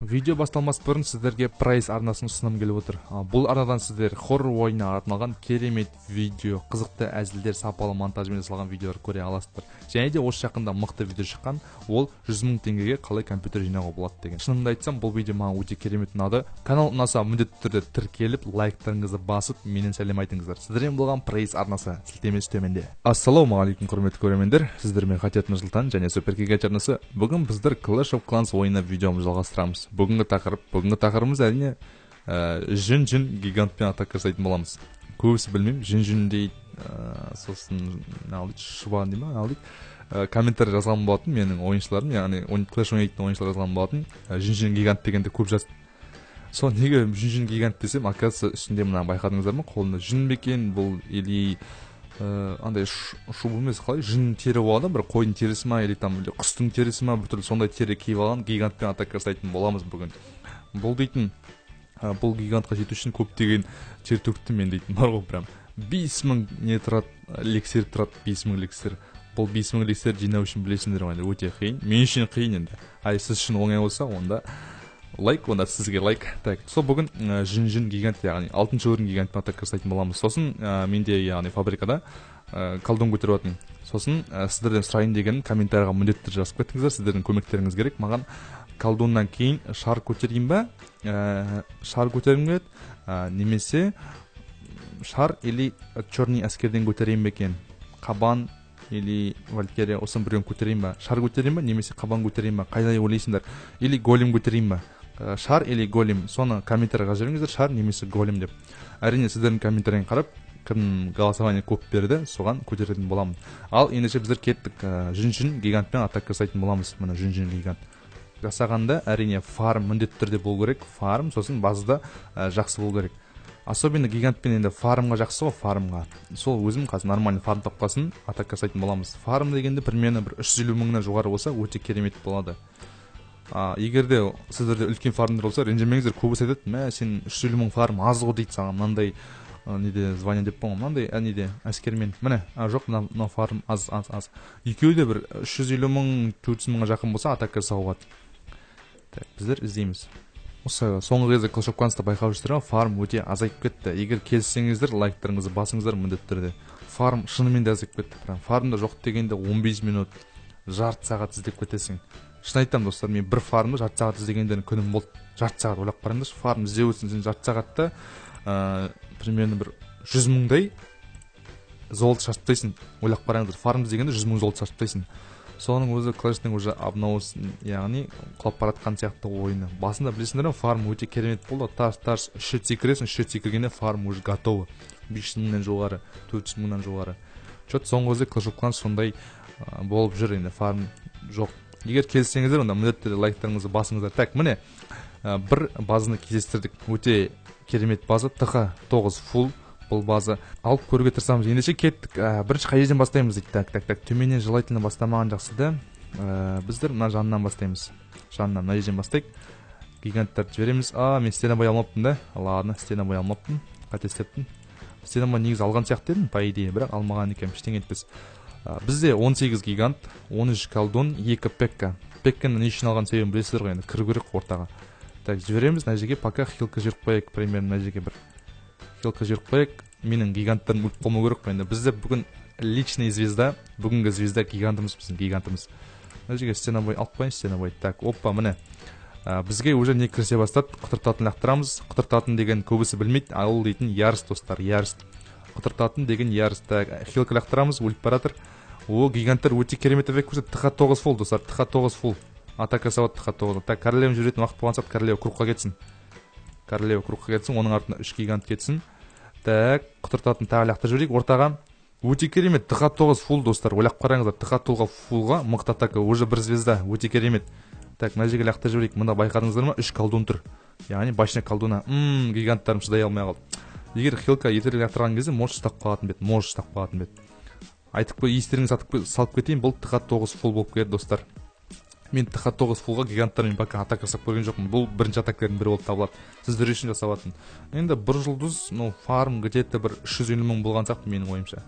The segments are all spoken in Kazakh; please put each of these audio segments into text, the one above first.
Видео басталмас бұрын сіздерге прайс арнасын ұсыным келіп отыр. Бұл арнадан сіздер хоррор ойынына арналған керемет видео, қызықты әзілдер, сапалы монтажмен жасалған видеолар көре аласыздар. Және де осы жақында мықты видео шыққан, ол 100 000 теңгеге қалай компьютер жинауға болады деген. Шынымды айтсам, бұл видео маған өте керемет ұнады. Канал ұнаса міндетті түрде тіркеліп, лайктарыңызды басып, менен сәлем айтыңыздар. Сіздермен болған прайс арнасы сілтемесі төменде. Ассалаумағалейкум құрметті көрермендер. Сіздермен Хатият Нұрсұлтан және Суперкигач арнасы. Бүгін біздер Clash of Clans ойыны видеомызды жалғастырамыз. Бүгінгі тақырыбымыз әрине жүн гигантпен атака жасайтын боламыз. Көбісі білмеймін, жүн дейді, сосын шыбан дейді ма, комментарий жазған болатын менің ойыншыларым, яғни Clash ойнайтын ойыншылар жазған болатын. Жүн гигант дегенде көп жазды. Сол неге жүн гигант десем, оказывается үстінде мына байқадыңыздар ма, қолында жүн бекен, бұл или андай шубы емес, қалай жүн тері болады, бір қойдың терісі ма, или там құстың терісі ма, бір түрлі сондай тері киіп алған гигантпен атака жасайтын боламыз бүгін. Бұл дейтін, бұл гигантқа жету үшін көптеген тер төктім мен дейтін, бар ғой, прям 5000 не тұрады, лексер тұрады, 5000 лексер. Бұл 5000 лексер жинау үшін білесіңдер ма, өте қиын. Мен үшін қиын енді. Сіз үшін оңай болса, онда лайк, онда сізге лайк. Так, сол бүгін жүн гигант, яғни 6-шы өрін гигантпен атака жасайтын боламыз. Сосын менде, яғни фабрикада колдон көтеріп отырмын. Сосын сіздерден сұрайын деген комментарийға міндетті жазып кеттіңіздер. Сіздердің көмектеріңіз керек. Маған колдоннан кейін шар көтерейін ба? Шар көтерейін бе? Немесе шар или черный әскерден көтерейін бе екен? Қабан или валькирия, осын біреуін көтерейін ба? Шар көтерейін ба? Немесе қабан көтерейін ба? Қайда ойлайсыңдар? Или голем көтерейін ба? Шар или голем? Соны комментарийға жазыңыздар, шар немесе голем деп. Әрине сіздердің комментарийін қарап, кім голосование көп берді, соған көтеретін боламын. Ал ендеше біздер кеттік, жүн гигантпен атака жасайтын боламыз. Мына жүн гигант жасағанда әрине фарм міндетті түрде болу керек. Фарм, сосын базада жақсы болу керек. Особенно гигантпен енді фармға жақсы ғой, фармға. Сол өзім қазір нормальный фарм тапқасын атака жасайтын боламыз. Фарм дегенде примерно 350 мыңнан жоғары болса өте керемет болады. Егерде сіздерде үлкен фармдар болса, ренжімеңіздер, көбісі айтады, мә сен 350 мың фарм аз ғой дейді саған, мынандай неде звание деп қойған, мынандай неде әскермен. Міне, жоқ, мына фарм аз. Екеуі де бір 350 мың, 400 мыңға жақын болса атака жасауға болады. Біздер іздейміз. Осы соңғы кезде Clash of Clans'та байқап жүрсіздер, фарм өте азайып кетті. Егер келсеңіздер, лайктарыңызды басыңыздар міндетті түрде. Фарм шынымен де азайып кетті. Фармда жоқ дегенде 15 минут, жарты сағат іздеп кетесің. Шын айтам достар, мен бір фармды жарты сағат іздегендерін күнім болды. Жарты сағат ойлап қараңдаршы, фарм іздеп өтсін, сен жарты сағатта примерно бір 100 мыңдай золото шашыптайсың. Ойлап қараңдар, фарм іздегенде 100 мың золото шашыптайсың. Соның өзі Clash'тың уже обновасын, яғни құлап баратқан сияқты ойыны. Басында білесіңдер ме, фарм өте керемет болды. Тарс 3 рет секіресің, 3 рет секіргенде фарм уже готовы. 500 мыңнан жоғары, 400 мыңнан жоғары. Соңғы өзі Clash of Clans сондай болып жүр, енді фарм жоқ. Егер келсеңіздер, онда міндетті лайктарыңызды басыңыздар. Так, міне бір базаны кездестірдік. Өте керемет база, ТХ9 full. Бұл база алып көруге тырысамыз. Ендеше кеттік. Бірінші қай жерден бастаймыз дейді. Так. Төменнен жылайтыны бастамаған жақсы да. Біздер мына жанынан бастаймыз. Жанынан мына жерден бастайық. Гиганттарды жібереміз. Мен стена бой алмаппын да. Ладно, стена бой алмаппын. Қателестеппін. Стена бой негізі алған сияқты едім, по идее, бірақ алмаған екен, ештеңе етпес. Бізде 18 гигант, 13 колдон, 2 пекка. Пекканы не үшін алған себебін білесіздер ғой, енді кіру керек ортаға. Так, жібереміз. Мына жерге пока хилка жіберіп қояйық, примерно мына жерге бір хилка жіберіп қояйық. Менің гигантарым өліп қалмау керек қой. Енді бізде бүгін личный звезда, бүгінгі звезда гигантымыз, біздің гигантымыз. Мына жерге стена бой алып қояйын, стена бой. Так, опа, міне. Бізге уже не кірсе бастады, құтыртатын лақтырамыз. Құтыртатын деген көбісі білмейді, ол дейтін ярыс достар, ярыс. Құтыртатын деген ярыс. Так, хилка лақтырамыз, өліп баратыр. Гиганттар өте керемет эффект көрсетті. ТХ9 full достар, ТХ9 full. Атака сауат ТХ9. Так, королеваны жүретін уақыт болған сәт королева кругқа кетсін. Королева кругқа кетсін, оның артына 3 гигант кетсін. Так, құтыртатын тағы лақтыр жіберейік ортаға. Өте керемет, ТХ9 full достар, ойлап қараңыздар, ТХ9 fullға мықты атака, уже бір звезда, өте керемет. Так, мына жерге лақтыр жіберейік. Мында байқадыңыздар ма, 3 колдон тұр. Яғни башня колдона. Гиганттарым шыдай алмай қалды. Егер хилка ертерек лақтырған кезде может ұстап қалатын бет. Айтып қой, естеріңізді салып кетейін, бұл ТХ9 full болып келеді достар. Мен ТХ9 fullға гиганттармен пока атака жасап көрген жоқпын. Бұл бірінші атактердің бірі болып табылады. Сіздер үшін жасалатын. Енді бір жұлдыз, фарм где-то бір 350 мың болған сияқты менің ойымша.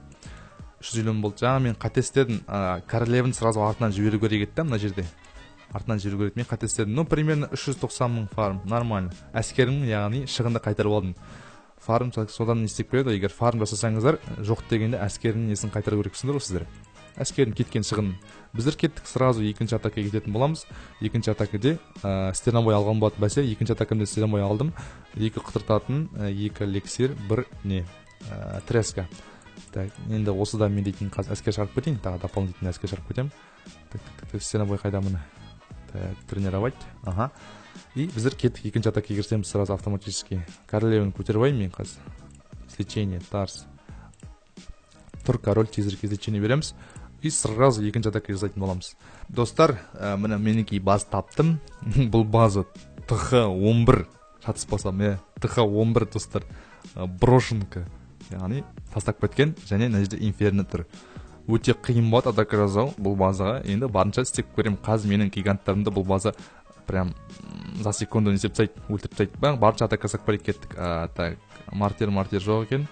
350 мың болды. Жаңа мен қатестедім, королеваны сразу артынан жіберу керек еді мына жерде. артынан жіберу керек. Мен қателестедім. Ну, примерно 390 мың фарм, нормально. Әскерімнің, яғни шығынды қайтарып алдым. Фарм содан не істеп береді, егер фарм жасасаңыздар, жоқ дегенде әскерінің несін қайтару керексіңдер ғой сіздер. Әскердің кеткен шығынын. Біздер кеттік, сразу екінші атакаға кететін боламыз. Екінші атакаде стенобой алған болады бәсе. Екінші атакамда стенобой алдым. 2 құтыртатын, 2 эликсир, 1 треска. Так, енді осыдан мен дейтін әскер шығарып кетейін. Тағы дополнительный әскер шығарып кетем. Так, стенобой қайда мына? Так, тренировать. Ага. И біздер кеттік, екінші атакаға кірсеміз сразу автоматически. Королеваны көтеріп алайын мен қазір. Излечение, тарс. Тұр, король, тезірек излечение береміз. И сразу екінші атакаға жасайтын боламыз. Достар, мына меніңки база таптым. Бұл база ТХ-11 шатыспасам, ТХ-11 достар. Брошенка. Яғни тастап кеткен, және мына жерде инферно тұр. Өте қиын болады атака жасау бұл базаға. Енді барынша істеп көрем. Қазір менің гиганттарымды бұл база прям за секунду не істеп өлтіріп тастайды. Барынша атака жасап кеттік. Так, мартир жоқ екен.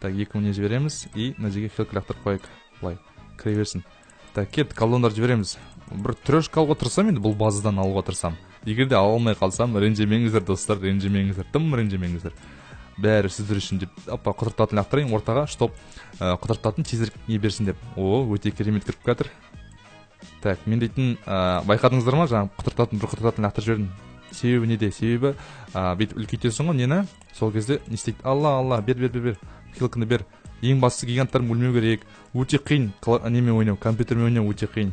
Так, 2 не жібереміз и мына жерге хилкілақтар қойық. Былай кіре берсін. Так, кет колондар жібереміз. Бір трешка алуға тырысам, енді бұл базадан алуға тырысам. Егер де ала алмай қалсам, ренжімеңіздер достар, ренжімеңіздер, тым ренжімеңіздер. Бәрі сіздер үшін деп, апа құтыртатын лақтырайын ортаға, чтоб құтыртатын тезірек не берсін деп. О, өте керемет кіріп кетір. Так, мен дейтін байқадыңыздар ма, жаңа құтыртатын бір құтыртатын лақтыр жібердім. Себебі неде? Себебі бүйтіп үлкейтесің ғой нені? Сол кезде не істейді? Алла, бер. Хилкіні бер. Ең бастысы гиганттарым өлмеу керек. Өте қиын немен ойнау, компьютермен ойнау өте қиын.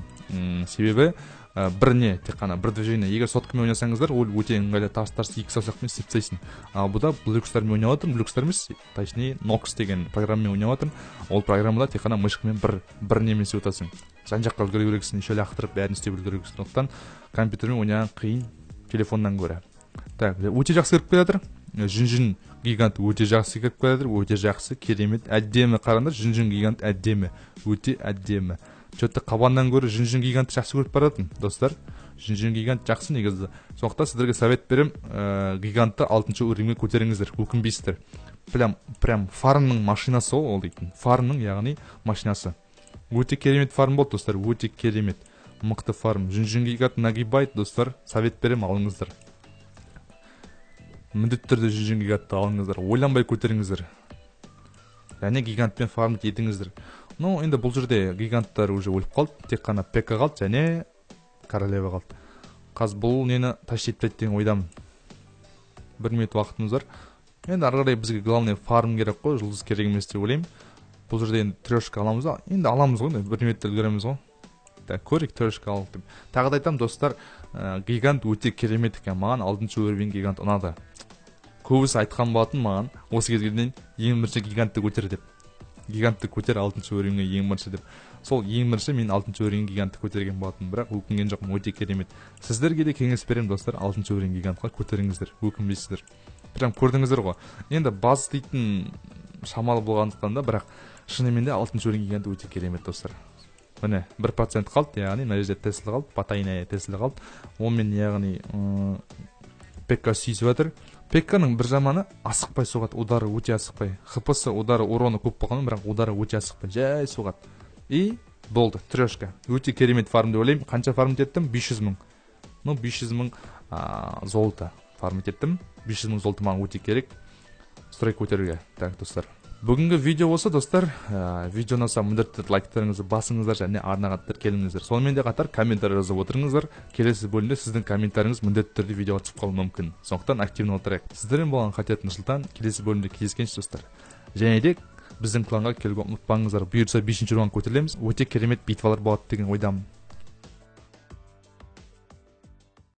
Себебі бір тек қана бір движение. Егер соткамен ойнасаңыздар, ол өте ыңғайлы тарс 2 саусақпен істеп тастайсың. Ал бұда блюкстармен ойнап отырмын, блюкстар емес, точнее Nox деген программамен ойнап отырмын. Ол программада тек қана мышкамен бір немен істеп отырсың. Жан-жаққа үлгеру керексің, еще лақтырып бәрін істеп үлгеру керексің. Сондықтан компьютермен ойнаған қиын телефоннан гөрі. Так, өте жақсы кіріп келатыр. Жүн гигант өте жақсы кіріп келатыр, өте жақсы, керемет, әдемі. Қараңдар, жүн гигант әдемі, өте әдемі. Что-то қабаннан гөрі жүн гигант жақсы көріп баратын, достар. Жүн гигант жақсы негізі. Сондықтан сіздерге совет берем, гигантты 6-шы уровеньге көтеріңіздер, өкінбейсіздер. Прям фармның машинасы ол дейтін. Фармның, яғни машинасы. Өте керемет фарм болды, достар, өте керемет. Мықты фарм. Жүн гигант нагибайт, достар, совет берем, алыңыздар. Міндетті түрде жүн гигантты алыңыздар, ойланбай көтеріңіздер. Және гигантпен фарм етіңіздер. Ну, енді бұл жерде гиганттар уже өліп қалды, тек қана ПК қалды, және королева қалды. Қазір бұл нені тащит деген ойдамын. 1 минут уақытымыз бар. Енді ары қарай бізге главный фарм керек қой, жұлдыз керек емес деп ойлаймын. Бұл жерде енді трешка аламыз ба? Енді аламыз ғой, 1 минутта үлгереміз ғой. Так, көрейік трешка алдық деп. Тағы да айтамын, достар, гигант өте керемет екен. Маған 6-шы уровень гигант ұнады. Көбісі айтқан болатын маған, осы кезге дейін ең бірінші гигантты көтер деп. Гигантты көтер 6-шы уровеньге ең бірінші деп. Сол ең бірінші мен 6-шы уровень гигантты көтерген болатын, бірақ өкінген жоқпын, өте керемет. Сіздерге де кеңес беремін, достар, 6-шы уровень гигантқа көтеріңіздер, өкінбейсіздер. Прям көрдіңіздер ғой. Енді баз дейтін шамалы болғандықтан да, бірақ шынымен де 6-шы уровень гиганты өте керемет, достар. Міне 1% қалды, яғни мына жерде Тесла қалды, Патайная Тесла қалды. Онымен яғни ПК сүйісіп жатыр. ПК-ның бір жаманы асықпай соғады, удары өте асықпай. ХПС удары уроны көп болғанымен, бірақ удары өте асықпай, жай соғады. И болды, трешка. Өте керемет фарм деп ойлаймын. Қанша фарм еттім? 500 мың. Ну, 500 мың золото фарм еттім. 500 мың золото маған өте керек. Стройк көтеруге. Так, достар. Бүгінгі видео осы, достар. Видео ұнаса міндетті лайктарыңызды басыңыздар және арнаға тіркеліңіздер. Сонымен де қатар комментарий жазып отырыңыздар. Келесі бөлімде сіздің комментаріңіз міндетті түрде видеоға түсіп қалуы мүмкін. Сондықтан активно отырайық. Сіздермен болған Қатият Нұрсұлтан. Келесі бөлімде кездескенше, достар. Және де біздің кланға келуге ұмытпаңыздар. Бұйырса 5-ші уровеньге көтерілеміз. Өте керемет битвалар болады деген ойдамын.